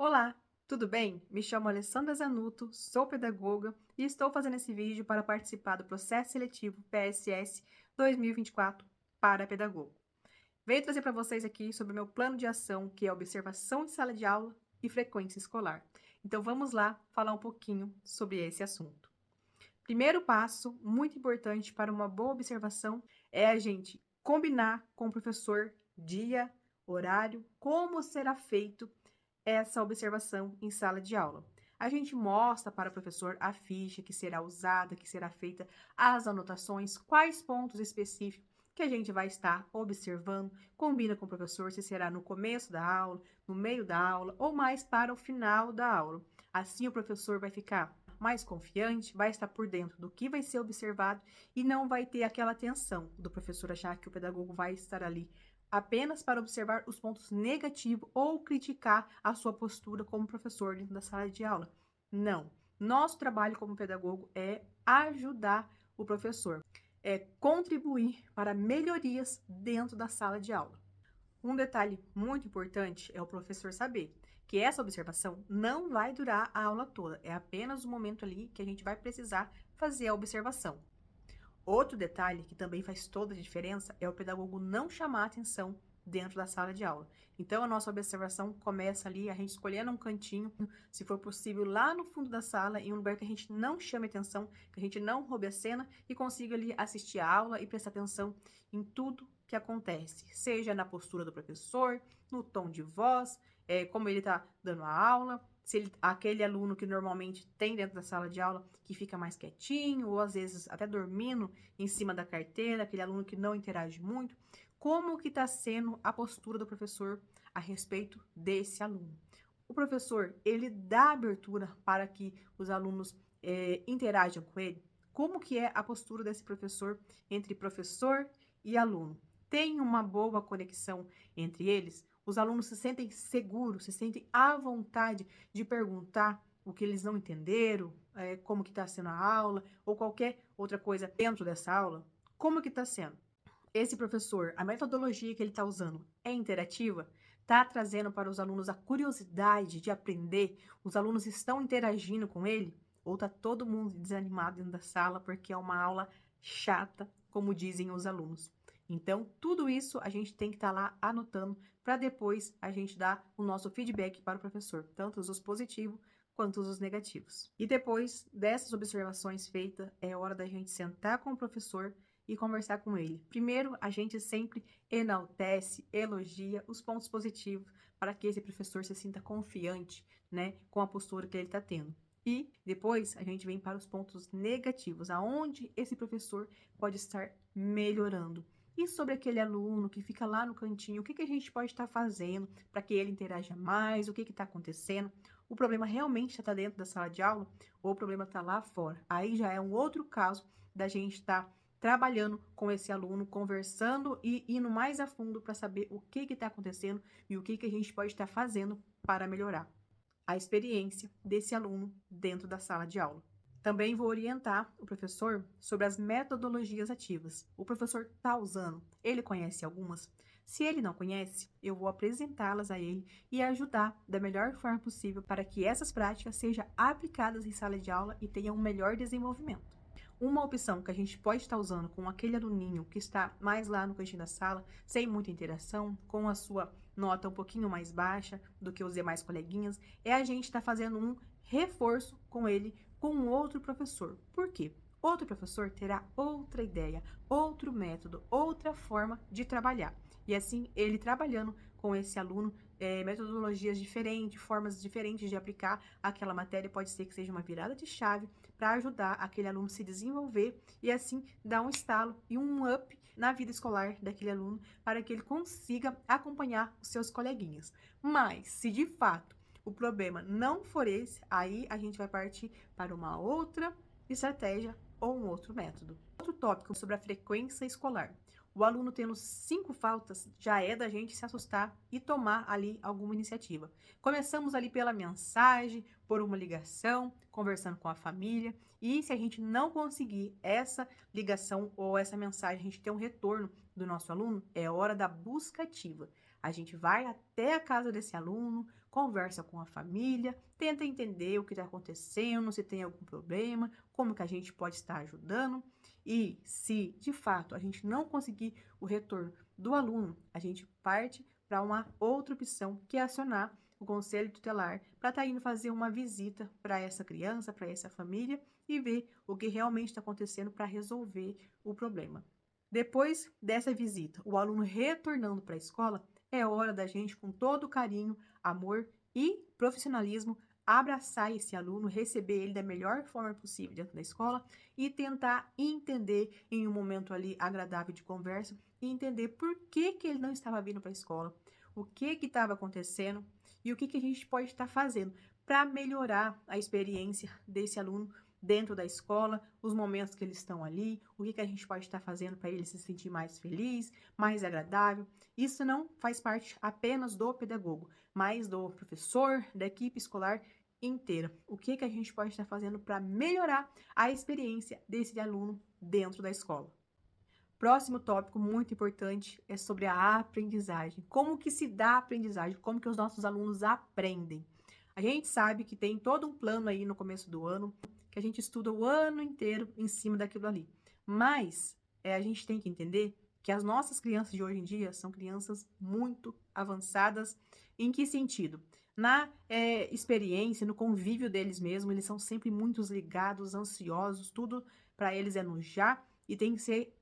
Olá, tudo bem? Me chamo Alessandra Zanuto, sou pedagoga e estou fazendo esse vídeo para participar do processo seletivo PSS 2024 para pedagogo. Venho trazer para vocês aqui sobre o meu plano de ação, que é observação em sala de aula e frequência escolar. Então vamos lá falar um pouquinho sobre esse assunto. Primeiro passo, muito importante para uma boa observação, é a gente combinar com o professor dia, horário, como será feito essa observação em sala de aula. A gente mostra para o professor a ficha que será usada, que será feita, as anotações, quais pontos específicos que a gente vai estar observando, combina com o professor se será no começo da aula, no meio da aula ou mais para o final da aula. Assim o professor vai ficar mais confiante, vai estar por dentro do que vai ser observado e não vai ter aquela tensão do professor achar que o pedagogo vai estar ali apenas para observar os pontos negativos ou criticar a sua postura como professor dentro da sala de aula. Não. Nosso trabalho como pedagogo é ajudar o professor, é contribuir para melhorias dentro da sala de aula. Um detalhe muito importante é o professor saber que essa observação não vai durar a aula toda, é apenas o momento ali que a gente vai precisar fazer a observação. Outro detalhe que também faz toda a diferença é o pedagogo não chamar a atenção dentro da sala de aula. Então, a nossa observação começa ali, a gente escolhendo um cantinho, se for possível, lá no fundo da sala, em um lugar que a gente não chame atenção, que a gente não roube a cena e consiga ali assistir a aula e prestar atenção em tudo que acontece, seja na postura do professor, no tom de voz, como ele está dando a aula, se ele, aquele aluno que normalmente tem dentro da sala de aula que fica mais quietinho ou às vezes até dormindo em cima da carteira, aquele aluno que não interage muito, como que está sendo a postura do professor a respeito desse aluno. O professor, ele dá abertura para que os alunos interajam com ele. Como que é a postura desse professor entre professor e aluno? Tem uma boa conexão entre eles? Os alunos se sentem seguros, se sentem à vontade de perguntar o que eles não entenderam, como que está sendo a aula, ou qualquer outra coisa dentro dessa aula? Como que está sendo? Esse professor, a metodologia que ele está usando é interativa? Está trazendo para os alunos a curiosidade de aprender? Os alunos estão interagindo com ele? Ou está todo mundo desanimado dentro da sala porque é uma aula chata, como dizem os alunos? Então, tudo isso a gente tem que estar lá anotando para depois a gente dar o nosso feedback para o professor, tanto os positivos quanto os negativos. E depois dessas observações feitas, é hora da gente sentar com o professor e conversar com ele. Primeiro, a gente sempre enaltece, elogia os pontos positivos para que esse professor se sinta confiante, né, com a postura que ele está tendo. E depois a gente vem para os pontos negativos, aonde esse professor pode estar melhorando. E sobre aquele aluno que fica lá no cantinho, o que a gente pode estar fazendo para que ele interaja mais? O que está acontecendo? O problema realmente está dentro da sala de aula ou o problema está lá fora? Aí já é um outro caso da gente estar trabalhando com esse aluno, conversando e indo mais a fundo para saber o que está acontecendo e o que a gente pode estar fazendo para melhorar a experiência desse aluno dentro da sala de aula. Também vou orientar o professor sobre as metodologias ativas. O professor está usando, ele conhece algumas? Se ele não conhece, eu vou apresentá-las a ele e ajudar da melhor forma possível para que essas práticas sejam aplicadas em sala de aula e tenham um melhor desenvolvimento. Uma opção que a gente pode estar usando com aquele aluninho que está mais lá no cantinho da sala, sem muita interação, com a sua nota um pouquinho mais baixa do que os demais coleguinhas, é a gente estar fazendo um reforço com ele, com outro professor. Por quê? Outro professor terá outra ideia, outro método, outra forma de trabalhar. E assim, ele trabalhando com esse aluno, metodologias diferentes, formas diferentes de aplicar aquela matéria, pode ser que seja uma virada de chave para ajudar aquele aluno a se desenvolver e assim dar um estalo e um up na vida escolar daquele aluno para que ele consiga acompanhar os seus coleguinhas. Mas, se de fato o problema não for esse, aí a gente vai partir para uma outra estratégia ou um outro método. Outro tópico sobre a frequência escolar. O aluno tendo 5 faltas, já é da gente se assustar e tomar ali alguma iniciativa. Começamos ali pela mensagem, por uma ligação, conversando com a família, e se a gente não conseguir essa ligação ou essa mensagem, a gente ter um retorno do nosso aluno, é hora da busca ativa. A gente vai até a casa desse aluno, conversa com a família, tenta entender o que está acontecendo, se tem algum problema, como que a gente pode estar ajudando. E se, de fato, a gente não conseguir o retorno do aluno, a gente parte para uma outra opção, que é acionar o conselho tutelar para estar indo fazer uma visita para essa criança, para essa família e ver o que realmente está acontecendo para resolver o problema. Depois dessa visita, o aluno retornando para a escola, é hora da gente, com todo carinho, amor e profissionalismo, abraçar esse aluno, receber ele da melhor forma possível dentro da escola e tentar entender em um momento ali agradável de conversa e entender por que ele não estava vindo para a escola, o que estava acontecendo e o que a gente pode estar fazendo para melhorar a experiência desse aluno dentro da escola, os momentos que eles estão ali, o que a gente pode estar fazendo para ele se sentir mais feliz, mais agradável. Isso não faz parte apenas do pedagogo, mas do professor, da equipe escolar inteira. O que a gente pode estar fazendo para melhorar a experiência desse aluno dentro da escola. Próximo tópico muito importante é sobre a aprendizagem. Como que se dá a aprendizagem? Como que os nossos alunos aprendem? A gente sabe que tem todo um plano aí no começo do ano, que a gente estuda o ano inteiro em cima daquilo ali. Mas a gente tem que entender que as nossas crianças de hoje em dia são crianças muito avançadas. Em que sentido? Na experiência, no convívio deles mesmos, eles são sempre muito ligados, ansiosos, tudo para eles é no já. E tem que ser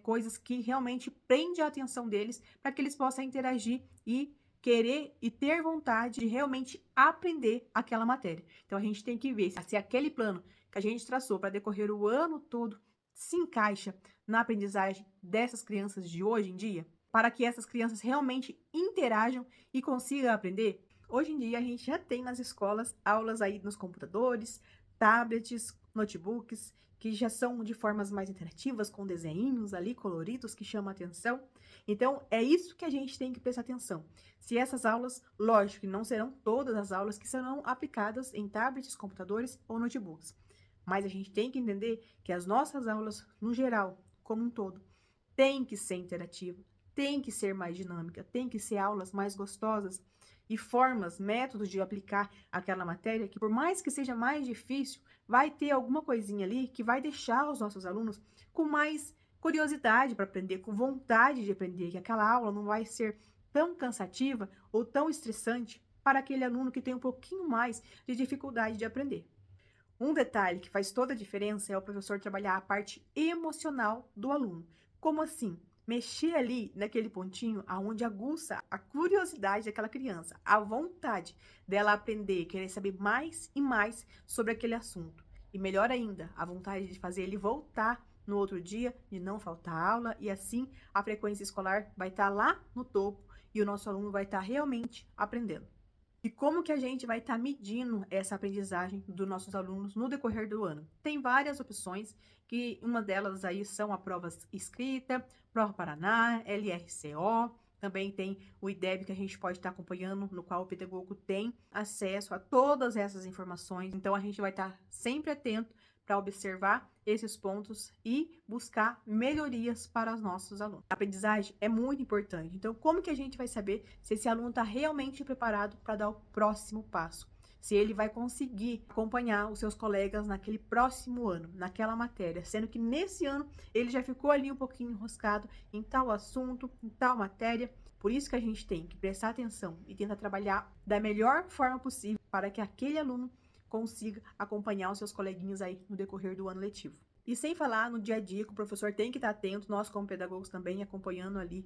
coisas que realmente prendem a atenção deles para que eles possam interagir e querer e ter vontade de realmente aprender aquela matéria. Então, a gente tem que ver se aquele plano que a gente traçou para decorrer o ano todo se encaixa na aprendizagem dessas crianças de hoje em dia, para que essas crianças realmente interajam e consigam aprender. Hoje em dia, a gente já tem nas escolas aulas aí nos computadores, tablets, notebooks, que já são de formas mais interativas, com desenhinhos ali coloridos que chamam a atenção. Então, é isso que a gente tem que prestar atenção. Se essas aulas, lógico que não serão todas as aulas que serão aplicadas em tablets, computadores ou notebooks, mas a gente tem que entender que as nossas aulas, no geral, como um todo, tem que ser interativa, tem que ser mais dinâmica, tem que ser aulas mais gostosas e formas, métodos de aplicar aquela matéria que, por mais que seja mais difícil, vai ter alguma coisinha ali que vai deixar os nossos alunos com mais curiosidade para aprender, com vontade de aprender, que aquela aula não vai ser tão cansativa ou tão estressante para aquele aluno que tem um pouquinho mais de dificuldade de aprender. Um detalhe que faz toda a diferença é o professor trabalhar a parte emocional do aluno. Como assim? Mexer ali naquele pontinho aonde aguça a curiosidade daquela criança, a vontade dela aprender, querer saber mais e mais sobre aquele assunto. E melhor ainda, a vontade de fazer ele voltar no outro dia, de não faltar aula, e assim a frequência escolar vai estar lá no topo e o nosso aluno vai estar realmente aprendendo. E como que a gente vai estar medindo essa aprendizagem dos nossos alunos no decorrer do ano? Tem várias opções, que uma delas aí são a prova escrita, prova Paraná, LRCO, também tem o IDEB que a gente pode estar acompanhando, no qual o pedagogo tem acesso a todas essas informações. Então, a gente vai estar sempre atento para observar esses pontos e buscar melhorias para os nossos alunos. A aprendizagem é muito importante. Então, como que a gente vai saber se esse aluno está realmente preparado para dar o próximo passo? Se ele vai conseguir acompanhar os seus colegas naquele próximo ano, naquela matéria, sendo que nesse ano ele já ficou ali um pouquinho enroscado em tal assunto, em tal matéria. Por isso que a gente tem que prestar atenção e tentar trabalhar da melhor forma possível para que aquele aluno consiga acompanhar os seus coleguinhas aí no decorrer do ano letivo. E sem falar no dia a dia, que o professor tem que estar atento, nós como pedagogos também acompanhando ali,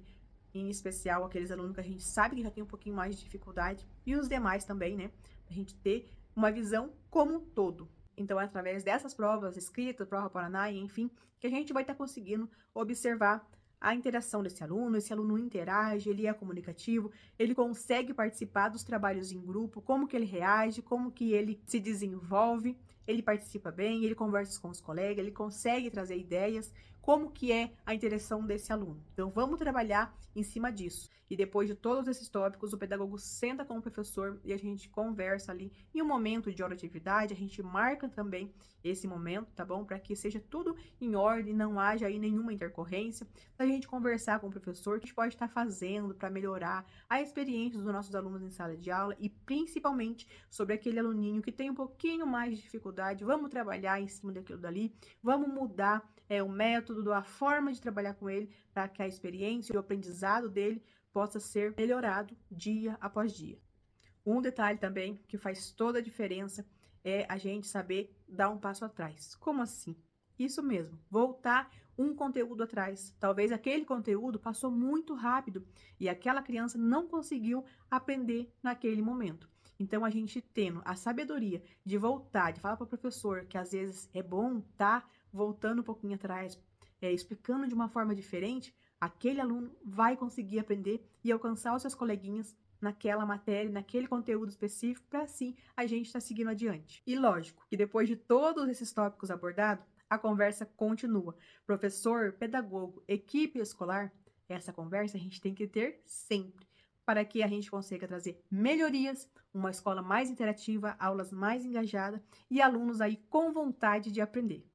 em especial aqueles alunos que a gente sabe que já tem um pouquinho mais de dificuldade, e os demais também, né? A gente ter uma visão como um todo. Então, é através dessas provas escritas, prova Paraná, enfim, que a gente vai estar conseguindo observar a interação desse aluno, esse aluno interage, ele é comunicativo, ele consegue participar dos trabalhos em grupo, como que ele reage, como que ele se desenvolve, ele participa bem, ele conversa com os colegas, ele consegue trazer ideias, como que é a interação desse aluno. Então, vamos trabalhar em cima disso. E depois de todos esses tópicos, o pedagogo senta com o professor e a gente conversa ali. Em um momento de hora de atividade, a gente marca também esse momento, tá bom? Para que seja tudo em ordem, não haja aí nenhuma intercorrência. Da gente conversar com o professor, o que a gente pode estar fazendo para melhorar a experiência dos nossos alunos em sala de aula e principalmente sobre aquele aluninho que tem um pouquinho mais de dificuldade. Vamos trabalhar em cima daquilo dali, vamos mudar o método, a forma de trabalhar com ele para que a experiência e o aprendizado dele possa ser melhorado dia após dia. Um detalhe também que faz toda a diferença é a gente saber dar um passo atrás. Como assim? Isso mesmo, voltar um conteúdo atrás. Talvez aquele conteúdo passou muito rápido e aquela criança não conseguiu aprender naquele momento. Então, a gente tendo a sabedoria de voltar, de falar para o professor que às vezes é bom estar voltando um pouquinho atrás, explicando de uma forma diferente, aquele aluno vai conseguir aprender e alcançar os seus coleguinhas naquela matéria, naquele conteúdo específico, para assim a gente estar seguindo adiante. E lógico que depois de todos esses tópicos abordados, a conversa continua. Professor, pedagogo, equipe escolar, essa conversa a gente tem que ter sempre, para que a gente consiga trazer melhorias, uma escola mais interativa, aulas mais engajadas e alunos aí com vontade de aprender.